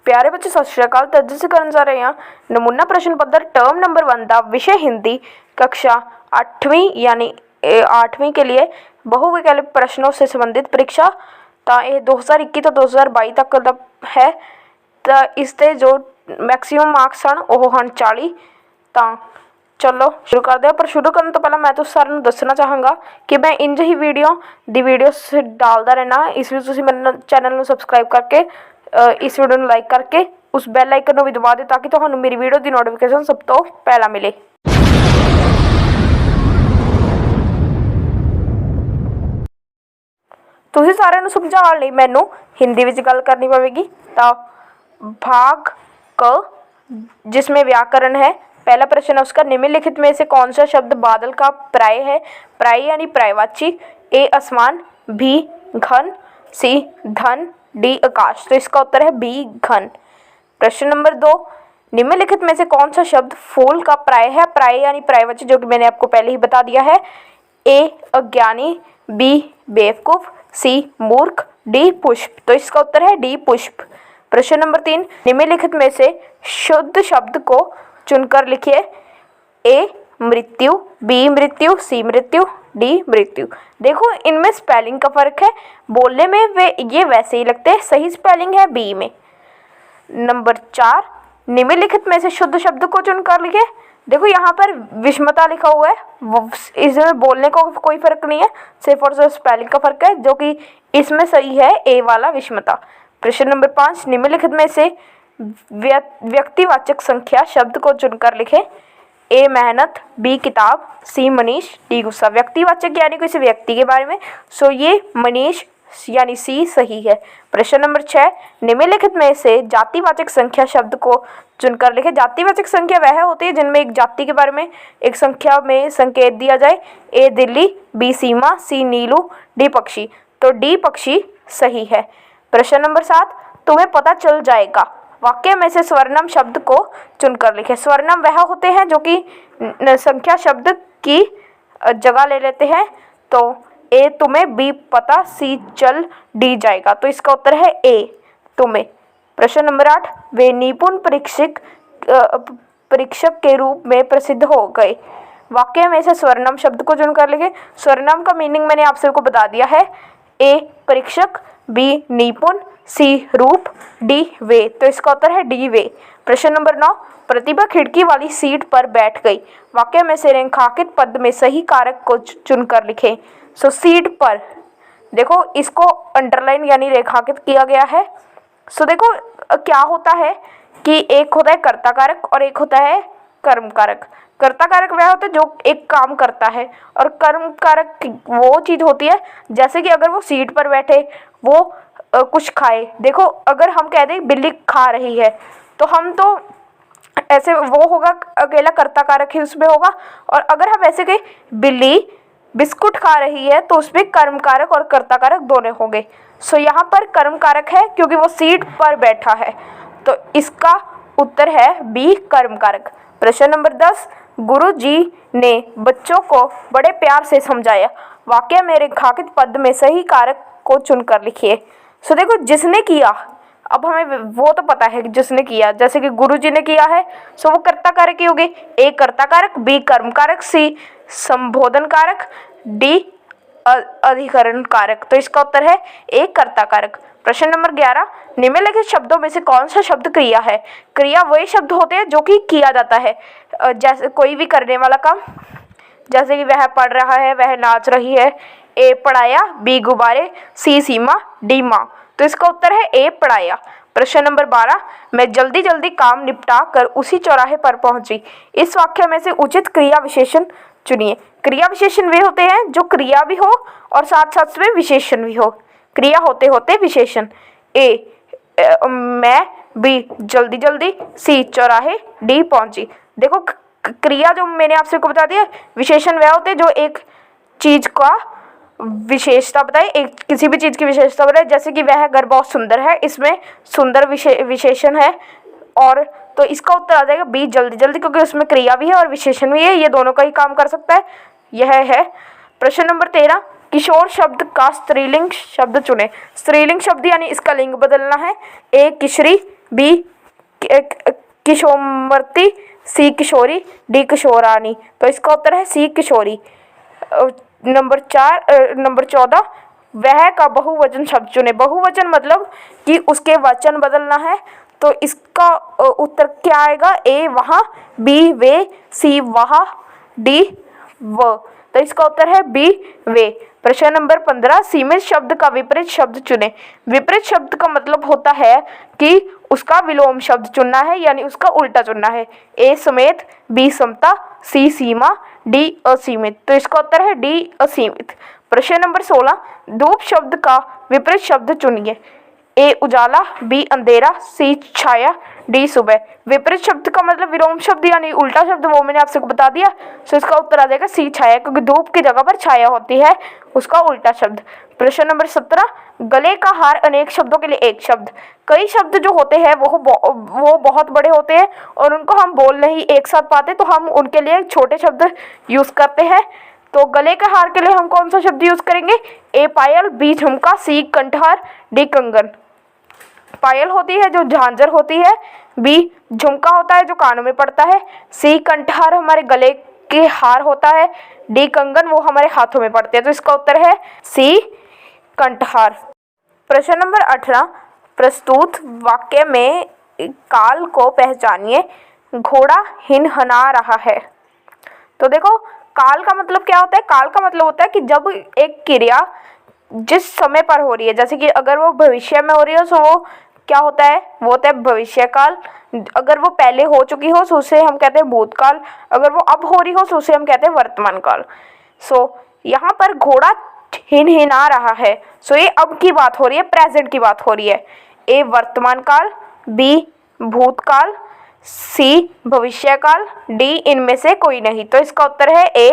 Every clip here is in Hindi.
प्यारे बच्चे सत श्री अकाल। तो ਅੱਜ ਅਸੀਂ ਕਰਨ ਜਾ ਰਹੇ ਹਾਂ नमूना प्रश्न पत्र टर्म नंबर 1 का विषय हिंदी कक्षा 8वीं यानी 8वीं के लिए बहुविकल्प प्रश्नों से संबंधित परीक्षा। तो ये 2021 तो 2022 तक का है। तो इसके जो मैक्सीमम मार्क्स हैं वो हैं 40। तो चलो शुरू करते हैं। पर शुरू करने तो पहले मैं तो सारे दसना चाहांगा कि मैं इंज ही वीडियोस डालता रहना। इसलिए तुम मेरे चैनल को सबसक्राइब करके इस वीडियो को लाइक करके उस बैल आइकन को भी दबा दो ताकि तुहानू मेरी वीडियो की नोटिफिकेशन सब तो पहला मिले। तुसीं सारिਆਂ ਨੂੰ समझाने ਲਈ मैनू हिंदी में गल करनी पवेगी। तो भाग क जिसमें व्याकरण है। पहला प्रश्न है उसका, निम्नलिखित में से कौन सा शब्द बादल का प्राय है? प्राय यानी प्रायवाची। ए आसमान, बी घन, सी धन, डी आकाश। तो इसका उत्तर है बी घन। प्रश्न नंबर 2, निम्नलिखित में से कौन सा शब्द फूल का प्राय है? प्राय यानी प्रायवाची, जो कि मैंने आपको पहले ही बता दिया है। ए अज्ञानी, बी बेवकूफ, सी मूर्ख, डी पुष्प। तो इसका उत्तर है डी पुष्प। प्रश्न नंबर 3, निम्नलिखित में से शुद्ध शब्द को चुनकर लिखिए। ए मृत्यु, बी मृत्यु, सी मृत्यु, डी मृत्यु। देखो इनमें स्पेलिंग का फर्क है। बोलने में ये वैसे ही लगते हैं, सही स्पेलिंग है बी में। नंबर 4, निम्नलिखित में से शुद्ध शब्द को चुनकर लिखिए। देखो यहाँ पर विषमता लिखा हुआ है, इसमें बोलने को कोई फर्क नहीं है, सिर्फ और सिर्फ स्पेलिंग का फर्क है, जो कि इसमें सही है ए वाला विषमता। प्रश्न नंबर 5, निम्नलिखित में से व्यक्तिवाचक संख्या शब्द को चुनकर लिखें। ए मेहनत, बी किताब, सी मनीष, डी गुस्सा। व्यक्तिवाचक यानी किसी व्यक्ति के बारे में, सो ये मनीष यानी सी सही है। प्रश्न नंबर 6, निम्नलिखित में से जातिवाचक संख्या शब्द को चुनकर लिखें। जातिवाचक संख्या वह होती है जिनमें एक जाति के बारे में एक संख्या में संकेत दिया जाए। ए दिल्ली, बी सीमा, सी नीलू, डी पक्षी। तो डी पक्षी सही है। प्रश्न नंबर 7, तुम्हें पता चल जाएगा। वाक्य में से स्वर्णम शब्द को चुनकर लिखें। स्वर्णम वह होते हैं जो कि संख्या शब्द की जगह ले लेते हैं। तो ए तुम्हें, बी पता, सी चल, डी जाएगा। तो इसका उत्तर है ए तुम्हें। प्रश्न नंबर 8, वे निपुण परीक्षक के रूप में प्रसिद्ध हो गए। वाक्य में से स्वर्णम शब्द को चुनकर लिखें। स्वर्णम का मीनिंग मैंने आप सबको बता दिया है। ए परीक्षक, बी निपुण, सी रूप, डी वे। तो इसका उत्तर है डी वे। प्रश्न नंबर 9, प्रतिभा खिड़की वाली सीट पर बैठ गई। वाक्य में से रेखांकित पद में सही कारक को चुनकर लिखें। सो सीट पर, देखो इसको अंडरलाइन यानी रेखांकित किया गया है। सो देखो क्या होता है कि एक होता है कर्ता कारक और एक होता है कर्म कारक। कर्ता कारक वह होता है जो एक काम करता है, और कर्म कारक वो चीज़ होती है जैसे कि अगर वो सीट पर बैठे, वो कुछ खाए। देखो अगर हम कह दें बिल्ली खा रही है, तो हम तो ऐसे वो होगा, अकेला कर्ता कारक ही उसमें होगा। और अगर हम ऐसे कहें बिल्ली बिस्कुट खा रही है, तो उसमें कर्म कारक और कर्ता कारक दोनों होंगे। सो यहाँ पर कर्म कारक है क्योंकि वो सीट पर बैठा है। तो इसका उत्तर है बी कर्म कारक। प्रश्न नंबर 10, गुरु जी ने बच्चों को बड़े प्यार से समझाया। वाक्य में रेखांकित पद में सही कारक को चुनकर लिखिए। सो देखो जिसने किया, अब हमें वो तो पता है कि जिसने किया, जैसे कि गुरु जी ने किया है, सो वो कर्ता कारक ही होगी। ए कर्ता कारक, बी कर्म कारक, सी संबोधन कारक, डी अधिकरण कारक। तो इसका उत्तर है ए कर्ता कारक। प्रश्न नंबर 11, निम्नलिखित शब्दों में से कौन सा शब्द क्रिया है? क्रिया वही शब्द होते हैं जो कि किया जाता है, जैसे कोई भी करने वाला काम, जैसे कि वह पढ़ रहा है, वह नाच रही है। ए पढ़ाया, बी गुब्बारे, सी सीमा, डी माँ। तो इसका उत्तर है ए पढ़ाया। प्रश्न नंबर 12, मैं जल्दी जल्दी काम निपटा कर उसी चौराहे पर पहुंची। इस वाक्य में से उचित क्रिया विशेषण चुनिए। क्रिया विशेषण वे होते हैं जो क्रिया भी हो और साथ साथ में विशेषण भी हो। क्रिया होते होते विशेषण। ए मैं, बी जल्दी जल्दी, सी चौराहे, डी पहुंची। देखो क्रिया जो मैंने आपसे को बता दिया, विशेषण वह होते हैं जो एक चीज का विशेषता बताए, एक किसी भी चीज की विशेषता बताए। जैसे कि वह घर बहुत सुंदर है, इसमें सुंदर विशेषण है। और तो इसका उत्तर आ जाएगा बी जल्दी जल्दी, क्योंकि उसमें क्रिया भी है और विशेषण भी है, ये दोनों का ही काम कर सकता है। यह है। प्रश्न नंबर 13, किशोर शब्द का स्त्रीलिंग शब्द चुने। स्त्रीलिंग शब्द यानी इसका लिंग बदलना है। ए किशोरी, बी किशोरमती, सी किशोरी, डी किशोरानी। तो इसका उत्तर है सी किशोरी। नंबर 14, वह का बहुवचन शब्द चुने। बहुवचन मतलब कि उसके वचन बदलना है, तो इसका उत्तर क्या आएगा? ए वहाँ, बी वे, सी वहाँ, डी व। तो इसका उत्तर है बी वे। प्रश्न नंबर 15, सीमित शब्द का विपरीत शब्द चुने। विपरीत शब्द का मतलब होता है कि उसका विलोम शब्द चुनना है, यानी उसका उल्टा चुनना है। ए समेत, बी समता, सी सीमा, डी असीमित। तो इसका उत्तर है डी असीमित। प्रश्न नंबर 16, धूप शब्द का विपरीत शब्द चुनिए। ए उजाला, बी अंधेरा, सी छाया, डी सुबह। विपरीत शब्द का मतलब विलोम शब्द यानी उल्टा शब्द, वो मैंने आपसे बता दिया। तो इसका उत्तर आ जाएगा सी छाया, क्योंकि धूप की जगह पर छाया होती है, उसका उल्टा शब्द। प्रश्न नंबर 17, गले का हार अनेक शब्दों के लिए एक शब्द। कई शब्द जो होते हैं वो बहुत बड़े होते हैं और उनको हम बोल नहीं एक साथ पाते, तो हम उनके लिए छोटे शब्द यूज करते हैं। तो गले के हार के लिए हम कौन सा शब्द यूज करेंगे? ए पायल, बी झुमका, सी कंठहार, डी कंगन। पायल होती है जो झांझर होती है, बी झुमका होता है जो कानों में पड़ता है, सी कंठहार हमारे गले के हार होता है, डी कंगन वो हमारे हाथों में पड़ते हैं। तो इसका उत्तर है सी कंठहार। प्रश्न नंबर 18, प्रस्तुत वाक्य में काल को पहचानिए। घोड़ा हिनहना रहा है। तो देखो, काल का मतलब क्या होता है? काल का मतलब होता है कि जब एक क्रिया जिस समय पर हो रही है, जैसे कि अगर वो भविष्य में हो रही हो तो वो क्या होता है? वो होता है भविष्य काल। अगर वो पहले हो चुकी हो तो उसे हम कहते हैं भूतकाल। अगर वो अब हो रही हो तो उसे हम कहते हैं वर्तमान काल। यहाँ पर घोड़ा हिनहिना रहा है, ये अब की बात हो रही है, प्रेजेंट की बात हो रही है। ए वर्तमान काल, बी भूतकाल, सी भविष्य काल, डी इनमें से कोई नहीं। तो इसका उत्तर है ए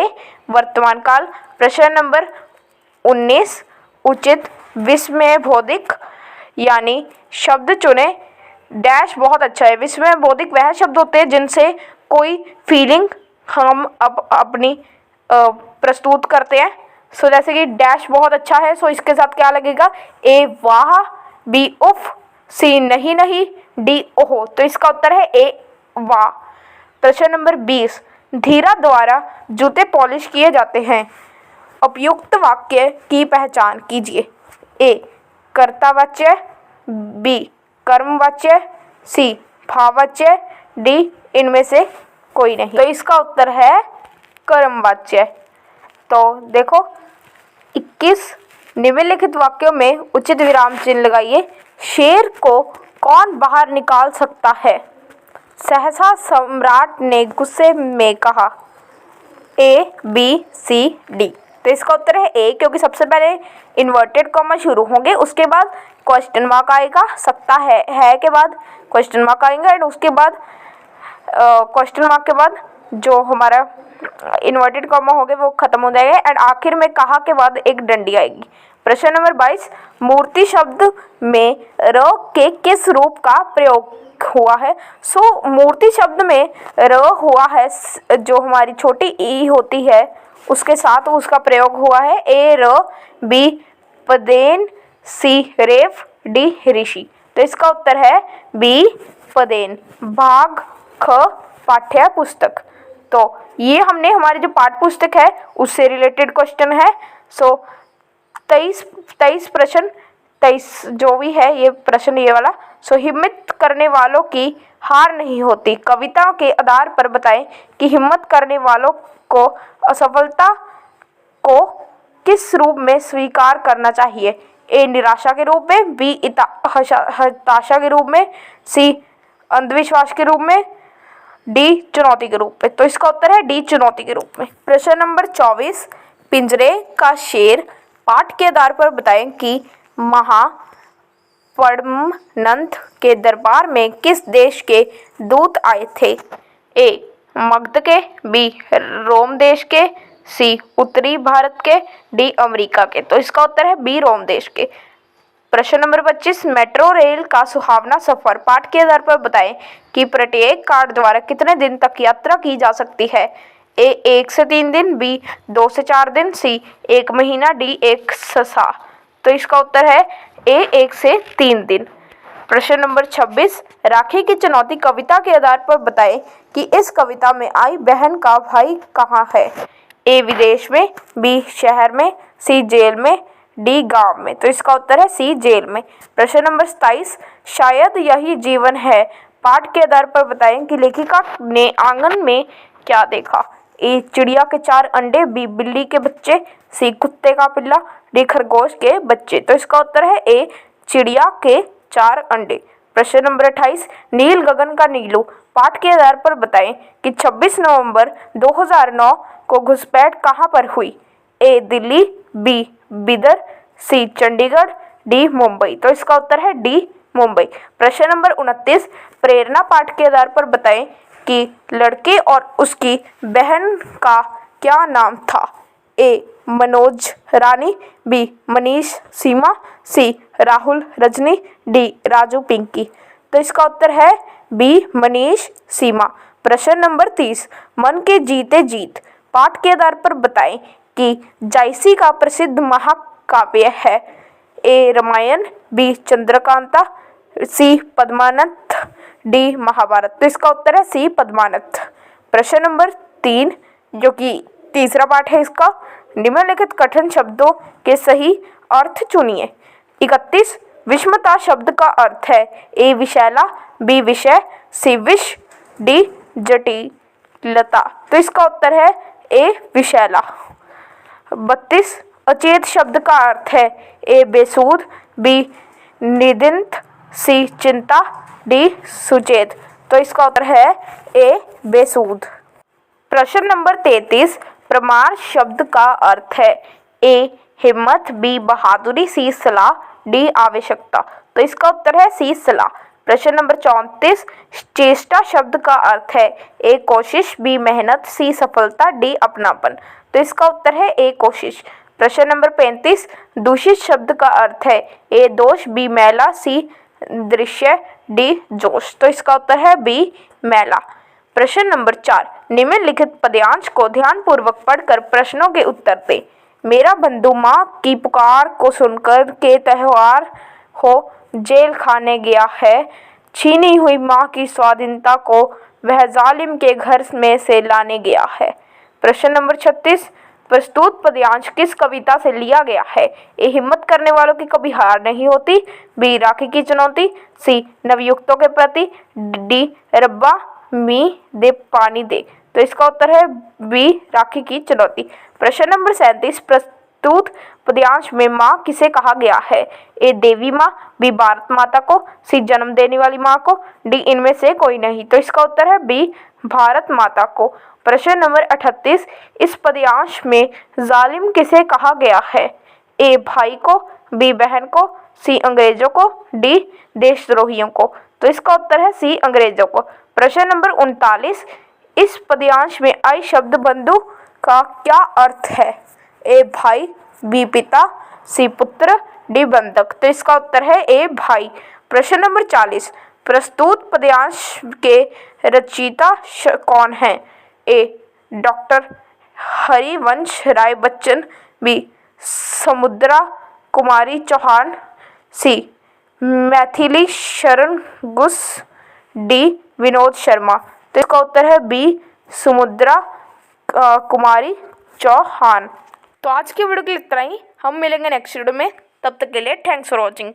वर्तमान काल। प्रश्न नंबर 19, उचित विस्मय बौद्धिक यानी शब्द चुने। डैश बहुत अच्छा है। विस्मय बौद्धिक वह शब्द होते हैं जिनसे कोई फीलिंग हम अपनी प्रस्तुत करते हैं। जैसे कि डैश बहुत अच्छा है, इसके साथ क्या लगेगा? ए वाह, बी उफ, सी नहीं नहीं, डी ओहो। तो इसका उत्तर है ए वाह। प्रश्न नंबर 20, धीरा द्वारा जूते पॉलिश किए जाते हैं। उपयुक्त वाक्य की पहचान कीजिए। ए कर्तावाच्य, बी कर्मवाच्य, सी भाववाच्य, डी इनमें से कोई नहीं। तो इसका उत्तर है कर्मवाच्य। तो देखो, 21 निम्नलिखित वाक्यों में उचित विराम चिन्ह लगाइए। शेर को कौन बाहर निकाल सकता है? सहसा सम्राट ने गुस्से में कहा। ए, बी, सी, डी। तो इसका उत्तर है ए, क्योंकि सबसे पहले इन्वर्टेड कॉमा शुरू होंगे, उसके बाद क्वेश्चन मार्क आएगा, सकता है के बाद क्वेश्चन मार्क आएंगे, एंड उसके बाद क्वेश्चन मार्क के बाद जो हमारा इन्वर्टेड कॉमा हो गए वो खत्म हो जाएगा, एंड आखिर में कहा के बाद एक डंडी आएगी। प्रश्न नंबर 22, मूर्ति शब्द में र के किस रूप का प्रयोग हुआ है? मूर्ति शब्द में र हुआ है, जो हमारी छोटी ई होती है उसके साथ उसका प्रयोग हुआ है। ए र, बी पदेन, सी रेफ, डी ऋषि। तो इसका उत्तर है बी पदेन। भाग ख पाठ्य पुस्तक। तो ये हमने हमारी जो पाठ्य पुस्तक है उससे रिलेटेड क्वेश्चन है। 23 प्रश्न, 23 जो भी है ये प्रश्न ये वाला। हिम्मत करने वालों की हार नहीं होती। कविता के आधार पर बताएं कि हिम्मत करने वालों को असफलता को किस रूप में स्वीकार करना चाहिए? ए निराशा के रूप में, बी हताशा के रूप में, सी अंधविश्वास के रूप में, डी चुनौती के रूप में। तो इसका उत्तर है डी चुनौती के रूप में। प्रश्न नंबर 24, पिंजरे का शेर पाठ के आधार पर बताएं कि महापद्मनंद के दरबार में किस देश के दूत आए थे? ए मगध के, बी रोम देश के, सी उत्तरी भारत के, डी अमेरिका के। तो इसका उत्तर है बी रोम देश के। प्रश्न नंबर 25, मेट्रो रेल का सुहावना सफर पाठ के आधार पर बताएं कि प्रत्येक कार द्वारा कितने दिन तक यात्रा की जा सकती है? ए 1 से 3 दिन, बी 2 से 4 दिन, सी 1 महीना, डी 1 सप्ताह। तो इसका उत्तर है ए 1 से 3 दिन। प्रश्न नंबर 26, राखी की चुनौती कविता के आधार पर बताएं कि इस कविता में आई बहन का भाई कहाँ है। ए विदेश में, बी शहर में, सी जेल में, डी गांव में। तो इसका उत्तर है सी जेल में। प्रश्न नंबर 27, शायद यही जीवन है पाठ के आधार पर बताएं कि लेखिका ने आंगन में क्या देखा। ए चिड़िया के 4 अंडे, बी बिल्ली के बच्चे, सी कुत्ते का पिल्ला, डी खरगोश के बच्चे। तो इसका उत्तर है ए चिड़िया के 4 अंडे। प्रश्न नंबर 28, नील गगन का नीलू पाठ के आधार पर बताएं कि 26 नवंबर 2009 को घुसपैठ कहाँ पर हुई। ए दिल्ली, बी बिदर, सी चंडीगढ़, डी मुंबई। तो इसका उत्तर है डी मुंबई। प्रश्न नंबर 29, प्रेरणा पाठ के आधार पर बताएं कि लड़के और उसकी बहन का क्या नाम था। ए मनोज रानी, बी मनीष सीमा, सी राहुल रजनी, डी राजू पिंकी। तो इसका उत्तर है बी मनीष सीमा। प्रश्न नंबर 30, मन के जीते जीत पाठ के आधार पर बताएं कि जायसी का प्रसिद्ध महाकाव्य है। ए रामायण, बी चंद्रकांता, सी पद्मानंद, डी महाभारत। तो इसका उत्तर है सी पद्मानंद। प्रश्न नंबर 3, जो कि तीसरा पाठ है इसका, निम्नलिखित कठिन शब्दों के सही अर्थ चुनिए। 31, विषमता शब्द का अर्थ है। ए विषैला, बी विषय, सी विष, डी जटिलता। तो इसका उत्तर है ए विषैला। 32, अचेत शब्द का अर्थ है। ए बेसुध, बी निदिंत, सी चिंता, डी सुचेत। तो इसका उत्तर है ए बेसुध। प्रश्न नंबर 33, प्रमाण शब्द का अर्थ है। ए हिम्मत, बी बहादुरी, सी सलाह, डी आवश्यकता। तो इसका उत्तर है सी सलाह। प्रश्न नंबर 34, चेष्टा शब्द का अर्थ है। ए कोशिश, बी मेहनत, सी सफलता, डी अपनापन। तो इसका उत्तर है ए कोशिश। प्रश्न नंबर 35, दूषित शब्द का अर्थ है। ए दोष, बी मैला, सी दृश्य, डी जोश। तो इसका उत्तर है बी मैला। प्रश्न नंबर 4, निम्नलिखित पद्यांश को ध्यानपूर्वक पढ़कर प्रश्नों के उत्तर दें। मेरा बंधु माँ की पुकार को सुनकर के त्योहार हो जेल खाने गया है। छीनी हुई माँ की स्वाधीनता को वह जालिम के घर में से लाने गया है। प्रश्न नंबर 36, प्रस्तुत पद्यांश किस कविता से लिया गया है। ए हिम्मत करने वालों की कभी हार नहीं होती, बी राखी की चुनौती, सी नवयुक्तों के प्रति, डी रब्बा मी दे पानी दे। तो इसका उत्तर है बी राखी की चुनौती। प्रश्न नंबर 37, प्रस्तुत पद्यांश में माँ किसे कहा गया है। ए देवी माँ, बी भारत माता को, सी जन्म देने वाली माँ को, डी इनमें से कोई नहीं। तो इसका उत्तर है बी भारत माता को। प्रश्न नंबर 38, इस पद्यांश में जालिम किसे कहा गया है। ए भाई को, बी बहन को, सी अंग्रेजों को, डी देशद्रोहियों को। तो इसका उत्तर है सी अंग्रेजों को। प्रश्न नंबर 39, इस पद्यांश में आई शब्द बंधु का क्या अर्थ है। ए भाई, बी पिता, सी पुत्र, डी बंधक। तो इसका उत्तर है ए भाई। प्रश्न नंबर 40, प्रस्तुत पद्यांश के रचयिता कौन हैं। ए डॉक्टर हरिवंश राय बच्चन, बी समुद्रा कुमारी चौहान, सी मैथिली शरण गुस, डी विनोद शर्मा। तो इसका उत्तर है बी समुद्रा कुमारी चौहान। तो आज की वीडियो के लिए इतना ही। हम मिलेंगे नेक्स्ट वीडियो में, तब तक के लिए थैंक्स फॉर वॉचिंग।